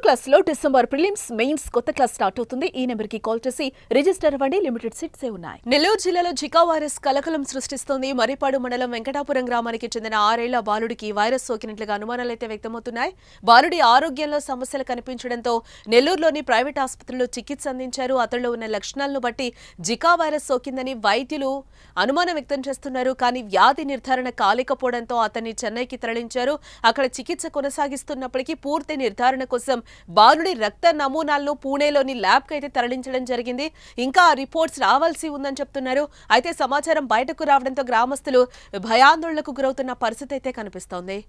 Class లో December prelims mains కొత్త class start అవుతుంది. ఈ నెంబర్ కి కాల్ చేసి రిజిస్టర్ అవ్వండి. లిమిటెడ్ సీట్స్ ఉన్నాయి. నెల్లూరు జిల్లాలో జికా వైరస్ కలకలం సృష్టిస్తోంది. మరిపాడు మండలం వెంకటాపురం గ్రామానికి చెందిన 6 ఏళ్ల బాలుడికి వైరస్ సోకినట్లుగా అనుమానాలైతే వ్యక్తమవుతున్నాయి. బాలుడి ఆరోగ్యంలో సమస్యలు కనిపించడంతో నెల్లూరులోని ప్రైవేట్ ఆసుపత్రిలో చికిత్స అందించారు. అతడిలో ఉన్న లక్షణాలను బట్టి జికా వైరస్ సోకిందని వైద్యులు అనుమానం వ్యక్తం చేస్తున్నారు. కానీ వ్యాధి నిర్ధారణ కాలేకపోవడంతో అతన్ని చెన్నైకి తరలించారు. అక్కడ చికిత్స కొనసాగిస్తున్నప్పటికీ పూర్తి నిర్ధారణ కోసం బాలుడి రక్త నమూనాలను పూణేలోని ల్యాబ్ కి అయితే తరలించడం జరిగింది. ఇంకా రిపోర్ట్స్ రావాల్సి ఉందని చెప్తున్నారు. అయితే సమాచారం బయటకు రావడంతో గ్రామస్తులు భయాందోళనకు గురవుతున్న పరిస్థితి అయితే కనిపిస్తోంది.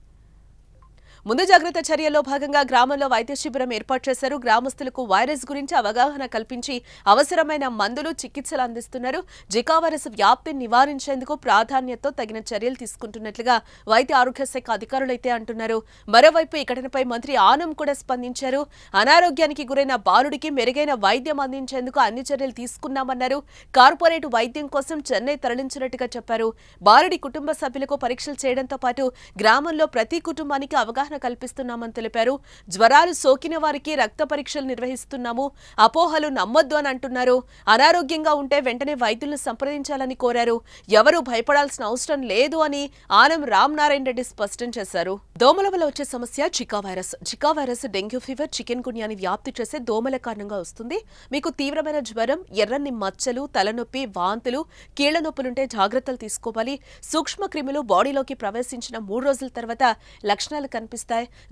ముందు జాగ్రత్త చర్యల్లో భాగంగా గ్రామంలో వైద్య శిబిరం ఏర్పాటు చేశారు. గ్రామస్తులకు వైరస్ గురించి అవగాహన కల్పించి అవసరమైన మందులు, చికిత్సలు అందిస్తున్నారు. జికా వైరస్ వ్యాప్తిని నివారించేందుకు ప్రాధాన్యతతో తగిన చర్యలు తీసుకుంటున్నట్లుగా వైద్య ఆరోగ్య శాఖ అధికారులైతే అంటున్నారు. మరోవైపు ఈ ఘటనపై మంత్రి ఆనం కూడా స్పందించారు. అనారోగ్యానికి గురైన బాలుడికి మెరుగైన వైద్యం అందించేందుకు అన్ని చర్యలు తీసుకున్నామన్నారు. కార్పొరేట్ వైద్యం కోసం చెన్నై తరలించినట్టుగా చెప్పారు. బాలుడి కుటుంబ సభ్యులకు పరీక్షలు చేయడంతో పాటు గ్రామంలో ప్రతి కుటుంబానికి అవగాహన కల్పిస్తున్నామని తెలిపారు. జ్వరాలు సోకిన వారికి రక్త పరీక్షలు నిర్వహిస్తున్నాము. అపోహలు నమ్మొద్దు అని అంటున్నారు. అనారోగ్యంగా ఉంటే వెంటనే వైద్యులను సంప్రదించాలని కోరారు. ఎవరూ భయపడాల్సిన అవసరం లేదు అని ఆనం రామనారాయణ రెడ్డి స్పష్టం చేశారు. దోమల వల్ల వచ్చే సమస్య Zika virus. Zika virus dengue fever, చికెన్ గున్యాని వ్యాప్తి చేసే దోమల కారణంగా వస్తుంది. మీకు తీవ్రమైన జ్వరం, ఎర్రని మచ్చలు, తలనొప్పి, వాంతులు, కీళ్ల నొప్పులుంటే జాగ్రత్తలు తీసుకోవాలి. సూక్ష్మ క్రిములు బాడీలోకి ప్రవేశించిన 3 రోజుల తర్వాత లక్షణాలు కనిపిస్తాయి.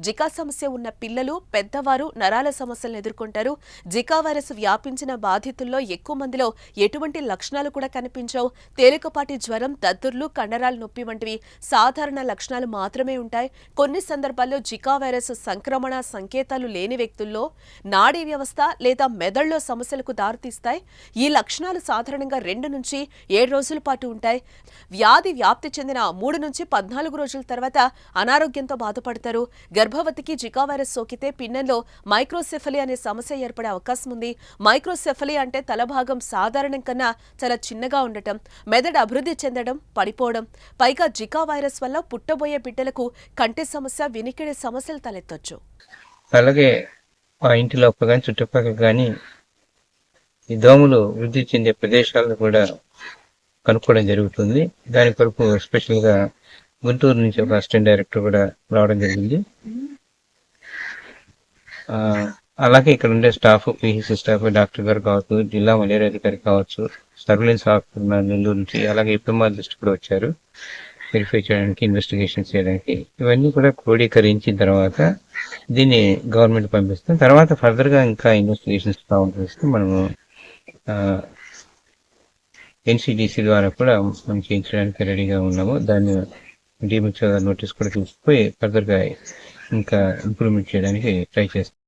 జికా సమస్య ఉన్న పిల్లలు, పెద్దవారు నరాల సమస్యలను ఎదుర్కొంటారు. జికా వైరస్ వ్యాపించిన బాధితుల్లో ఎక్కువ మందిలో ఎటువంటి లక్షణాలు కూడా కనిపించవు. తేలికపాటి జ్వరం, దద్దుర్లు, కండరాల నొప్పి వంటివి సాధారణ లక్షణాలు మాత్రమే ఉంటాయి. కొన్ని సందర్భాల్లో జికా వైరస్ సంక్రమణ సంకేతాలు లేని వ్యక్తుల్లో నాడీ వ్యవస్థ లేదా మెదడులో సమస్యలకు దారితీస్తాయి. ఈ లక్షణాలు సాధారణంగా 2 నుంచి 7 రోజుల పాటు ఉంటాయి. వ్యాధి వ్యాప్తి చెందిన 3 నుంచి 14 రోజుల తర్వాత అనారోగ్యంతో బాధపడతారు. గర్భవతికి జికా వైరస్ సోకితే పిన్నెల్లో మైక్రోసెఫలీ అనే సమస్య ఏర్పడే అవకాశం ఉంది. మైక్రోసెఫలీ అంటే తలభాగం సాధారణం కన్నా చాలా చిన్నగా ఉండటం, మెదడు అభివృద్ధి చెందడం, పడిపోవడం. పైగా జికా వైరస్ వల్ల పుట్టబోయే బిడ్డలకు కంటి సమస్య, వినికిడి సమస్యలు తలెత్తొచ్చు. అలాగే ఆ ఇంటి లోపల కానీ చుట్టుపక్కల కానీ ఈ దోమలు వృద్ధి చెందే ప్రదేశాలను కూడా కనుక్కోవడం జరుగుతుంది. దాని కొరకు స్పెషల్గా గుంటూరు నుంచి ఒక అసిస్టెంట్ డైరెక్టర్ కూడా రావడం జరిగింది. అలాగే ఇక్కడ ఉండే స్టాఫ్, పీహెచ్సీ స్టాఫ్, డాక్టర్ గారు కావచ్చు, జిల్లా మలేరియా అధికారి కావచ్చు, సర్వేలెన్స్ ఆఫీసర్ నెల్లూరు నుంచి, అలాగే ఎపిడెమాలజిస్ట్ కూడా వచ్చారు వెరిఫై చేయడానికి, ఇన్వెస్టిగేషన్ చేయడానికి. ఇవన్నీ కూడా క్రోడీకరించిన తర్వాత దీన్ని గవర్నమెంట్ పంపిస్తాం. తర్వాత ఫర్దర్గా ఇంకా ఇన్వెస్టిగేషన్స్ కావాల్సి మనము ఎన్సిడిసి ద్వారా కూడా మనం చేయించడానికి రెడీగా ఉన్నాము. దాన్ని డీమిక్స్ నోటీస్ కూడా తీసుకుపోయి ఫర్దర్గా ఇంకా ఇంప్రూవ్మెంట్ చేయడానికి ట్రై చేస్తాం.